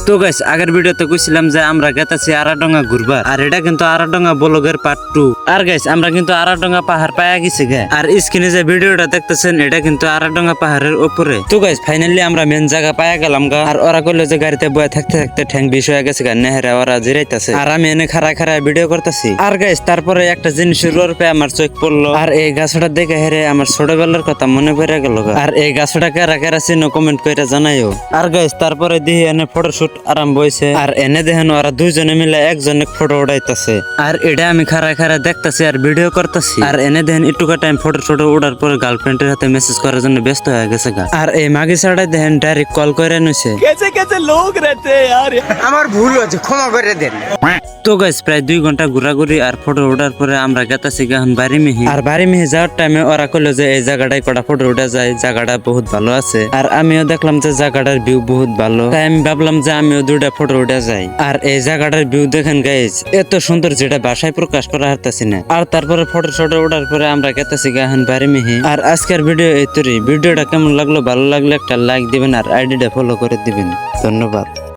তো গাইস আগের ভিডিওতে কইছিলাম যে আমরা গেতাছি আরাডঙ্গা ঘুরবা, আর এটা কিন্তু আরাডঙ্গা ব্লগের পার্ট 2। আর গাইস আমরা কিন্তু আরাডঙ্গা পাহাড় পায়া গেছি গে, আর স্ক্রিনে যে ভিডিওটা দেখতেছেন এটা কিন্তু আরাডঙ্গা পাহাড়ের উপরে। তো গাইস ফাইনালি আমরা মেন জায়গা পায়া গেলাম গা, আর ওরা কইলো যে গাড়িতে বয়ে থাকতে থাকতে ঠ্যাং বিষ হয়ে গেছে গা, নেহেরা ওরা জিরাইতাছে আর আমি এনে খাড়া খাড়া ভিডিও করতেছি। আর গাইস তারপরে একটা জিনিসের উপরে আমার চোখ পড়লো, আর এই গাছটা দেখে হেরে আমার ছোটবেলার কথা মনে পড়ে গেল গা। আর এই গাছটা কারা কারা চিনো কমেন্ট কইরা জানাইও। আর গাইস তারপরে দিহি এনে ফটোশুট আরম্ভ হইছে, আর এনে দেখেন ওরা দুইজনে মিলে একজনে ফটো উঠাইতাছে, আর এটা আমি খাড়া খাড়া দেখতাছি আর ভিডিও করতেছি। আর এনে দেখেন একটুকা টাইম ফটো উঠার পরে গার্লফ্রেন্ডের হাতে মেসেজ করার জন্য ব্যস্ত হয়ে গেছে গা। আর এই মাগি ছাড়াই দেখেন ডাইরেক্ট কল করে নইছে। कैसे कैसे लोग रहते हैं यार। আমার ভুল হয়েছে, ক্ষমা করে দেন। তো গাইস প্রায় 2 ঘন্টা ঘোরাঘুরি আর ফটো ওঠার পরে আমরা গেতাছি এখন বাড়ি মিহি। আর বাড়ি মিহি যাওয়ার টাইমে ওরা কইলো যে এই জায়গাটায় কটা ফটো উঠা যায়, জায়গাটা বহুত ভালো আছে। আর আমিও দেখলাম যে জায়গাটার ভিউ বহুত ভালো, তাই আমি ভাবলাম যে আমিও 2টা ফটো উঠা যাই। আর এই জায়গাটার ভিউ দেখেন গাইস এত সুন্দর যেটা ভাষায় প্রকাশ করা হারতাছি না। আর তারপরে ফটো ওঠার পরে আমরা গেতাছি এখন বাড়ি মিহি। আর আজকের ভিডিও এই তোরই। ভিডিওটা কেমন লাগলো, ভালো লাগলে একটা লাইক দিবেন আর আইডিটা ফলো করে দিবেন। ধন্যবাদ।